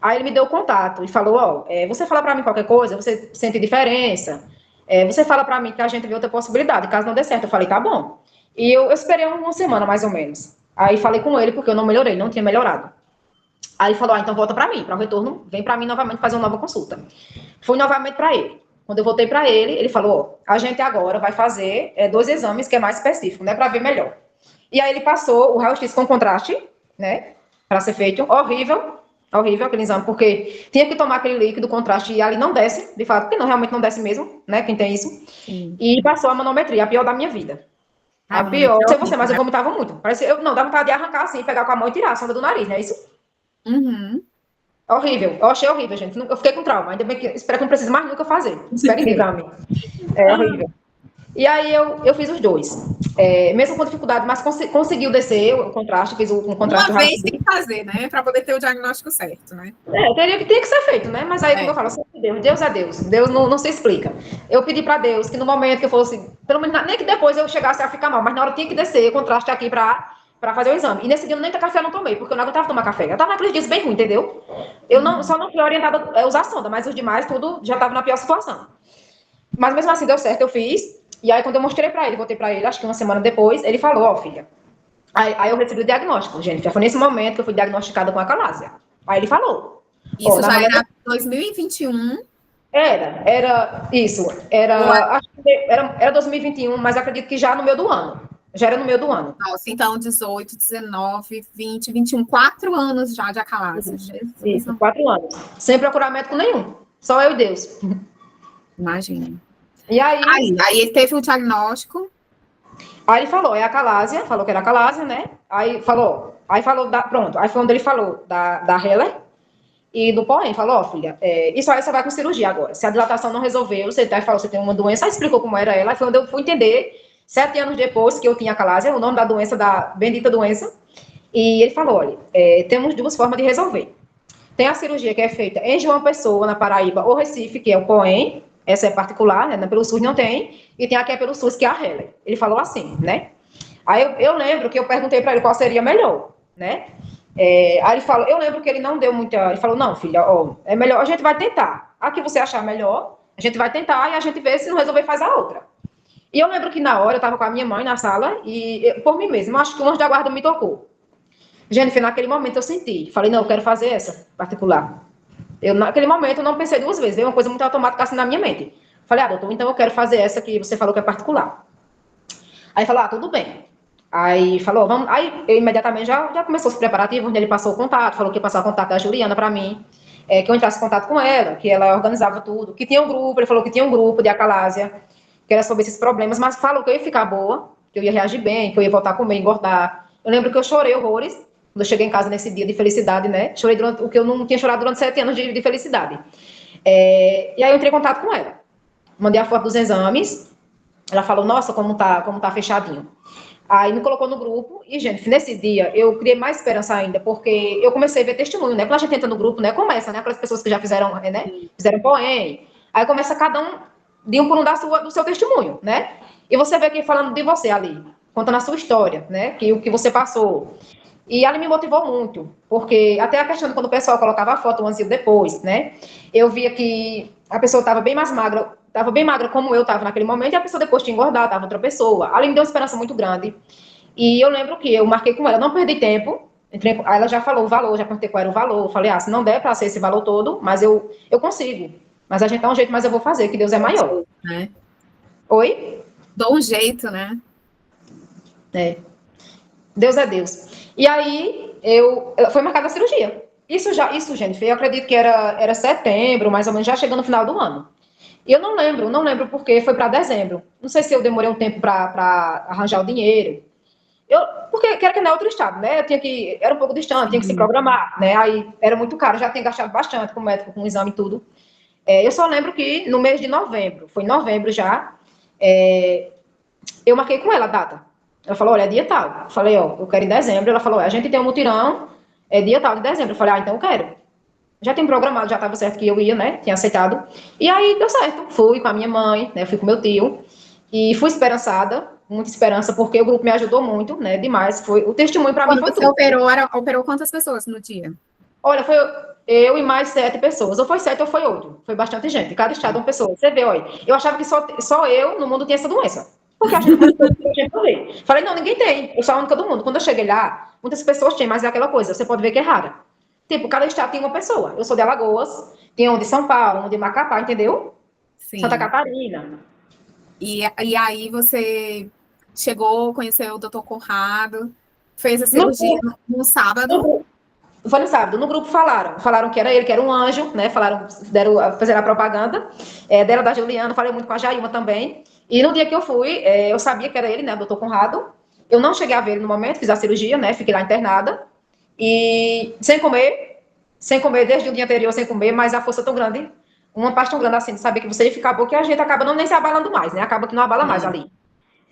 Aí ele me deu o contato e falou, você fala para mim qualquer coisa, você sente diferença, você fala para mim que a gente vê outra possibilidade, caso não dê certo. Eu falei, tá bom. E eu esperei uma semana, mais ou menos. Aí falei com ele, porque eu não melhorei, não tinha melhorado. Aí ele falou, então volta para mim, para o retorno, vem para mim novamente fazer uma nova consulta. Fui novamente para ele. Quando eu voltei para ele, ele falou, a gente agora vai fazer 2 exames que é mais específico, né, para ver melhor. E aí ele passou o raio-x com contraste, né, para ser feito, horrível aquele exame, porque tinha que tomar aquele líquido contraste e ali não desce, de fato, porque realmente não desce mesmo, né, quem tem isso. Sim. E passou a manometria, a pior da minha vida. A pior, não sei você, mas eu vomitava muito. Parecia, dá vontade de arrancar assim, pegar com a mão e tirar a sonda do nariz, não é isso? Uhum. Horrível, eu achei horrível, gente. Eu fiquei com trauma, ainda bem que espero que não precise mais nunca fazer. Espero que exame. Horrível. E aí eu fiz os 2. Mesmo com dificuldade, mas conseguiu descer o contraste, fiz o contraste. Uma vez tem que fazer, né? Para poder ter o diagnóstico certo, né? Teria que ser feito, né? Mas aí, como eu falo, Deus é Deus. Deus não se explica. Eu pedi para Deus que no momento que eu fosse, pelo menos, nem que depois eu chegasse a ficar mal, mas na hora tinha que descer o contraste aqui para fazer o exame. E nesse dia nem café eu não tomei, porque eu não aguentava tomar café. Eu tava naqueles dias bem ruim, entendeu? Eu só não fui orientada a usar sonda, mas os demais, tudo já tava na pior situação. Mas mesmo assim deu certo, eu fiz. E aí, quando eu mostrei para ele, voltei para ele, acho que uma semana depois, ele falou, filha. Aí eu recebi o diagnóstico, gente. Já foi nesse momento que eu fui diagnosticada com acalásia. Aí ele falou. Isso já era 2021? Era isso. Acho que era 2021, mas acredito que já no meio do ano. Já era no meio do ano. Nossa, então 18, 19, 20, 21, 4 anos já de acalásia. Isso, 4 anos. Sem procurar médico nenhum. Só eu e Deus. Imagina. E aí ele teve um diagnóstico. Aí ele falou, acalásia, falou que era acalásia, né? Aí falou, pronto. Aí foi onde ele falou da Heller e do Poem. Falou, filha, isso aí você vai com cirurgia agora. Se a dilatação não resolveu, você falou, você tem uma doença, aí explicou como era ela. Aí foi onde eu fui entender, 7 anos depois que eu tinha acalásia, o nome da doença, da bendita doença. E ele falou, olha, temos 2 formas de resolver. Tem a cirurgia que é feita em João Pessoa, na Paraíba, ou Recife, que é o Poem. Essa é particular, né? Pelo SUS não tem. E tem a que é pelo SUS, que é a Heller. Ele falou assim, né? Aí eu lembro que eu perguntei para ele qual seria melhor, né? Aí ele falou, eu lembro que ele não deu muita... Ele falou, não, filha, é melhor, a gente vai tentar. A que você achar melhor, a gente vai tentar e a gente vê, se não resolver, faz a outra. E eu lembro que na hora eu estava com a minha mãe na sala e, por mim mesma, acho que o anjo da guarda me tocou. Jennifer, naquele momento eu senti. Falei, não, eu quero fazer essa particular. Eu, naquele momento, eu não pensei duas vezes. Veio uma coisa muito automática assim na minha mente. Falei, doutor, então eu quero fazer essa que você falou que é particular. Aí falou, tudo bem. Aí falou, vamos. Aí eu imediatamente já começou os preparativos, onde ele passou o contato, falou que ia passar o contato da Juliana para mim, que eu entrasse em contato com ela, que ela organizava tudo, que tinha um grupo, ele falou que tinha um grupo de acalásia, que era sobre esses problemas, mas falou que eu ia ficar boa, que eu ia reagir bem, que eu ia voltar a comer, engordar. Eu lembro que eu chorei horrores, quando eu cheguei em casa nesse dia de felicidade, né? Chorei durante o que eu não tinha chorado durante 7 anos de felicidade. E aí eu entrei em contato com ela. Mandei a foto dos exames. Ela falou, nossa, como tá fechadinho. Aí me colocou no grupo. E, gente, nesse dia eu criei mais esperança ainda, porque eu comecei a ver testemunho, né? Quando a gente entra no grupo, né? Começa, né? Aquelas pessoas que já fizeram, né? Fizeram poema. Aí começa cada um, de um por um do seu testemunho, né? E você vê quem falando de você ali, contando a sua história, né? Que o que você passou. E ela me motivou muito, porque até a questão de quando o pessoal colocava a foto antes e depois, né? Eu via que a pessoa estava bem magra como eu estava naquele momento, e a pessoa depois tinha engordado, estava outra pessoa. Ela me deu uma esperança muito grande. E eu lembro que eu marquei com ela, não perdi tempo. Aí ela já falou o valor, já perguntei qual era o valor. Eu falei, se não der para ser esse valor todo, mas eu consigo. Mas a gente dá um jeito, mas eu vou fazer, que Deus é maior. Né? Oi? Dou um jeito, né? Deus é Deus. E aí, foi marcada a cirurgia. Isso, Jennifer, eu acredito que era setembro, mais ou menos, já chegando no final do ano. E eu não lembro porque foi para dezembro. Não sei se eu demorei um tempo para arranjar o dinheiro. Porque quero que não é outro estado, né? Era um pouco distante, tinha que se programar, né? Aí era muito caro, já tinha gastado bastante com o médico, com o exame e tudo. Eu só lembro que no mês de novembro, foi em novembro já, eu marquei com ela a data. Ela falou, olha, é dia tal. Eu falei, eu quero em dezembro. Ela falou, a gente tem um mutirão, é dia tal de dezembro. Eu falei, então eu quero. Já tem programado, já estava certo que eu ia, né? Tinha aceitado. E aí deu certo. Fui com a minha mãe, né? Fui com meu tio. E fui esperançada, muita esperança, porque o grupo me ajudou muito, né? Demais. O testemunho para mim foi tudo. Operou quantas pessoas no dia? Olha, foi eu e mais 7 pessoas. Ou foi 7 ou foi 8. Foi bastante gente. Cada estado uma pessoa. Você vê, olha. Eu achava que só eu no mundo tinha essa doença. Porque a gente falei, não, ninguém tem. Eu sou a única do mundo. Quando eu cheguei lá, muitas pessoas têm, mas é aquela coisa. Você pode ver que é rara. Tipo, cada estado tem uma pessoa. Eu sou de Alagoas, tem um de São Paulo, um de Macapá, entendeu? Sim. Santa Catarina. E aí você chegou, conheceu o doutor Conrado, fez a cirurgia no sábado. Foi no sábado. No grupo falaram que era ele, que era um anjo, né? Fizeram a propaganda dela, da Juliana. Falei muito com a Jailma também. E no dia que eu fui, eu sabia que era ele, né? O doutor Conrado. Eu não cheguei a ver ele no momento, fiz a cirurgia, né? Fiquei lá internada. E sem comer, desde o dia anterior sem comer, mas a força tão grande, uma parte tão grande assim, de saber que você ia ficar boa, que a gente acaba não nem se abalando mais, né? Acaba que não abala mais ali.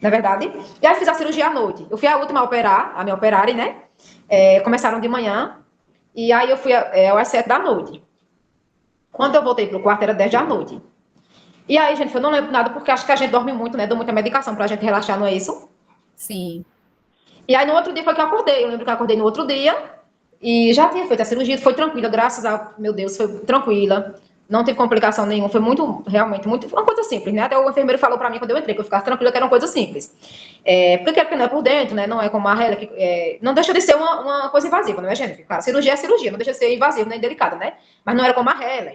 Não é verdade? E aí fiz a cirurgia à noite. Eu fui a última a me operarem, né? Começaram de manhã. E aí eu fui às 7 da noite. Quando eu voltei pro quarto, era 10 da noite. E aí, gente, eu não lembro nada, porque acho que a gente dorme muito, né? Dou muita medicação pra gente relaxar, não é isso? Sim. E aí, no outro dia foi que eu acordei. Eu lembro que eu acordei no outro dia e já tinha feito a cirurgia. Foi tranquila, graças a meu Deus, foi tranquila. Não teve complicação nenhuma. Foi realmente, uma coisa simples, né? Até o enfermeiro falou pra mim quando eu entrei, que eu ficasse tranquila, que era uma coisa simples. Porque não é por dentro, né? Não é como a rela, que não deixa de ser uma coisa invasiva, não é, gente? Claro, cirurgia é cirurgia, não deixa de ser invasiva nem delicada, né? Mas não era como a rela.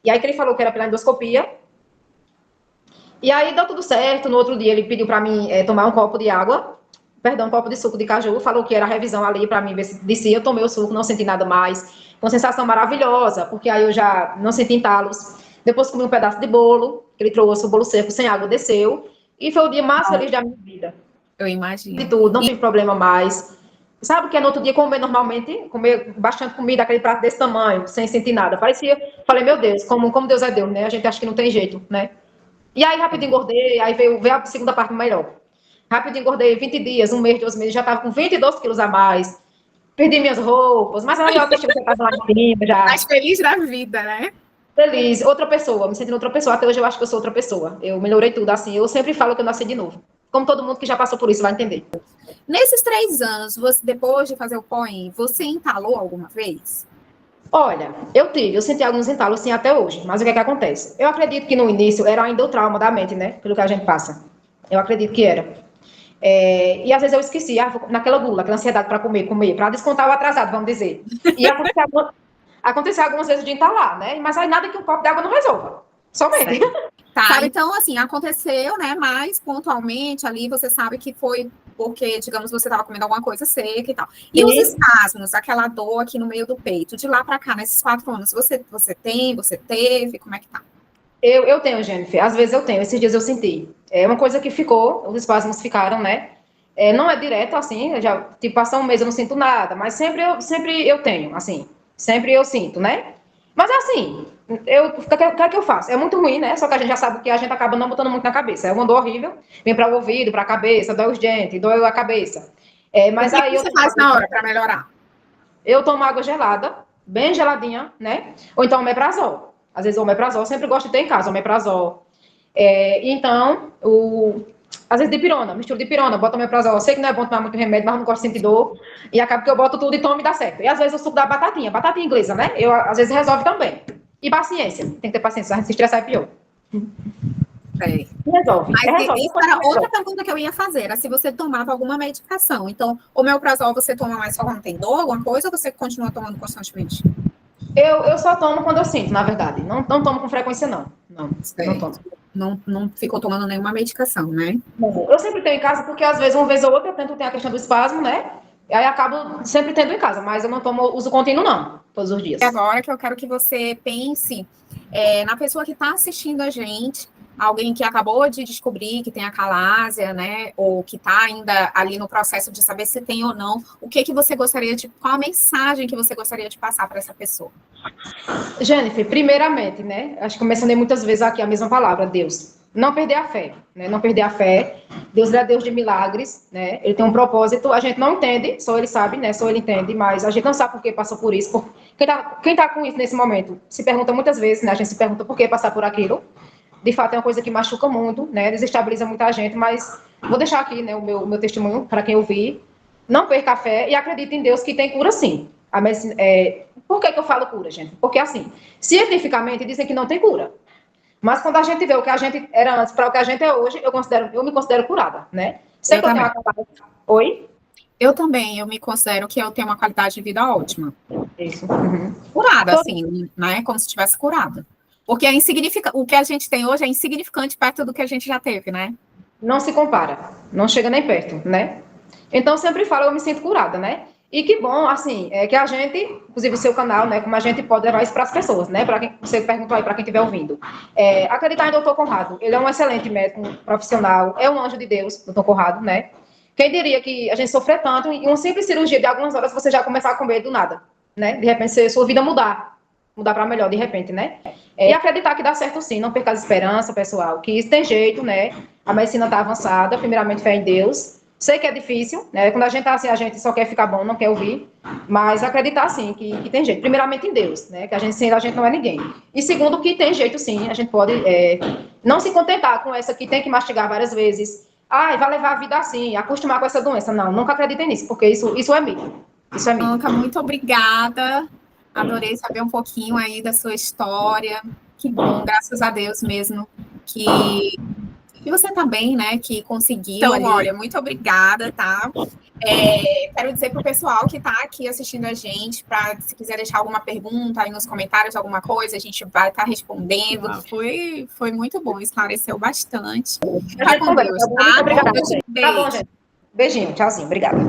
E aí que ele falou que era pela endoscopia. E aí deu tudo certo. No outro dia ele pediu pra mim tomar um copo de água. Perdão, um copo de suco de caju, falou que era a revisão ali para mim ver se descia. Eu tomei o suco, não senti nada mais. Uma sensação maravilhosa, porque aí eu já não senti entalos. Depois comi um pedaço de bolo, que ele trouxe o bolo seco sem água, desceu. E foi o dia mais feliz da minha vida. Eu imagino. De tudo, não tive problema mais. Sabe o que é no outro dia comer normalmente? Comer bastante comida, aquele prato desse tamanho, sem sentir nada. Falei, meu Deus, como Deus é Deus, né? A gente acha que não tem jeito, né? E aí, rapidinho engordei, aí veio a segunda parte melhor. Rápido engordei 20 dias, um mês, 2 meses, já estava com 22 quilos a mais. Perdi minhas roupas, mas aí a autoestima já estava lá em cima, já. Mais feliz da vida, né? Feliz, outra pessoa, me sentindo outra pessoa. Até hoje eu acho que eu sou outra pessoa. Eu melhorei tudo, assim. Eu sempre falo que eu nasci de novo. Como todo mundo que já passou por isso vai entender. Nesses 3 anos, depois de fazer o POEM, você entalou alguma vez? Olha, eu senti alguns entalos, sim, até hoje. Mas o que é que acontece? Eu acredito que no início era ainda o trauma da mente, né? Pelo que a gente passa. Eu acredito que era. E às vezes eu esqueci, naquela gula, aquela ansiedade para comer, para descontar o atrasado, vamos dizer. E Aconteceu algumas vezes de entalar, né? Mas aí nada que um copo d'água não resolva. Somente. Tá, então, assim, aconteceu, né? Mas pontualmente ali você sabe que foi porque, digamos, você estava comendo alguma coisa seca e tal. E os espasmos, aquela dor aqui no meio do peito, de lá para cá, nesses 4 anos, você teve, como é que tá? Eu tenho, Jennifer. Às vezes eu tenho. Esses dias eu senti. É uma coisa que ficou, os espasmos ficaram, né? Não é direto assim, eu já, tipo, passar um mês eu não sinto nada, mas sempre eu tenho, assim. Sempre eu sinto, né? Mas assim, o que eu faço? É muito ruim, né? Só que a gente já sabe que a gente acaba não botando muito na cabeça. É uma dor horrível, vem para o ouvido, para a cabeça, dói os dentes, dói a cabeça. Mas O que aí você faz na hora para melhorar? eu tomo água gelada, bem geladinha, né? Ou então omeprazol. Às vezes o omeprazol, eu sempre gosto de ter em casa, omeprazol. Então, às vezes dipirona, mistura dipirona, bota omeprazol. Eu sei que não é bom tomar muito remédio, mas eu não gosto de sentir dor. E acaba que eu boto tudo e tomo e dá certo. E às vezes o suco da batatinha inglesa, né? Às vezes resolve também. E paciência, tem que ter paciência, se a gente se estressar é pior. Resolve. Mas isso era outra pergunta que eu ia fazer, era se você tomava alguma medicação. Então, o omeprazol você toma mais só quando tem dor, alguma coisa, ou você continua tomando constantemente? Eu só tomo quando eu sinto, na verdade. Não tomo com frequência, não. Não tomo. Não ficou tomando nenhuma medicação, né? Eu sempre tenho em casa, porque às vezes, uma vez ou outra, eu tento ter a questão do espasmo, né? E aí acabo sempre tendo em casa, mas eu não tomo uso contínuo, não, todos os dias. E agora que eu quero que você pense na pessoa que está assistindo a gente, alguém que acabou de descobrir que tem acalásia, né? Ou que está ainda ali no processo de saber se tem ou não. O que você gostaria de... Qual a mensagem que você gostaria de passar para essa pessoa? Jennifer, primeiramente, né? Acho que eu mencionei muitas vezes aqui a mesma palavra, Deus. Não perder a fé, né? Não perder a fé. Deus é Deus de milagres, né? Ele tem um propósito, a gente não entende, só ele sabe, né? Só ele entende, mas a gente não sabe por que passou por isso. Quem tá com isso nesse momento se pergunta muitas vezes, né? A gente se pergunta por que passar por aquilo. De fato, é uma coisa que machuca muito, né? Desestabiliza muita gente, mas vou deixar aqui, né, o meu testemunho para quem ouvir. Não perca a fé e acredite em Deus que tem cura sim. Por que eu falo cura, gente? Porque, assim, cientificamente dizem que não tem cura. Mas quando a gente vê o que a gente era antes para o que a gente é hoje, eu me considero curada, né? Sei que eu tenho uma qualidade... Oi? Eu também, eu me considero que eu tenho uma qualidade de vida ótima. Isso. Curada, assim, né? Como se estivesse curada. Porque o que a gente tem hoje é insignificante perto do que a gente já teve, né? Não se compara. Não chega nem perto, né? Então, eu sempre falo, eu me sinto curada, né? E que bom, assim, que a gente, inclusive o seu canal, né, como a gente pode levar isso para as pessoas, né, para quem você perguntou aí, para quem estiver ouvindo. Acreditar em Dr. Conrado, ele é um excelente médico profissional, é um anjo de Deus, Dr. Conrado, né? Quem diria que a gente sofrer tanto e uma simples cirurgia de algumas horas você já começar a comer do nada, né? De repente, sua vida mudar para melhor, de repente, né? E acreditar que dá certo sim, não perca a esperança, pessoal, que isso tem jeito, né? A medicina está avançada, primeiramente fé em Deus. Sei que é difícil, né? Quando a gente tá assim, a gente só quer ficar bom, não quer ouvir. Mas acreditar, sim, que tem jeito. Primeiramente em Deus, né? Que a gente, sem a gente não é ninguém. E segundo, que tem jeito, sim. A gente pode não se contentar com essa que tem que mastigar várias vezes. Vai levar a vida assim, acostumar com essa doença. Não, nunca acreditem nisso, porque isso é mito. Isso é mito. Anca, muito obrigada. Adorei saber um pouquinho aí da sua história. Que bom, graças a Deus mesmo, que você também, né, que conseguiu. Então, olha, muito obrigada, tá? Quero dizer para o pessoal que está aqui assistindo a gente, para se quiser deixar alguma pergunta aí nos comentários, alguma coisa, a gente vai estar respondendo. Foi muito bom, esclareceu bastante. Fica com Deus, tá? Muito obrigada. Tá bom, gente. Beijinho, tchauzinho, obrigada.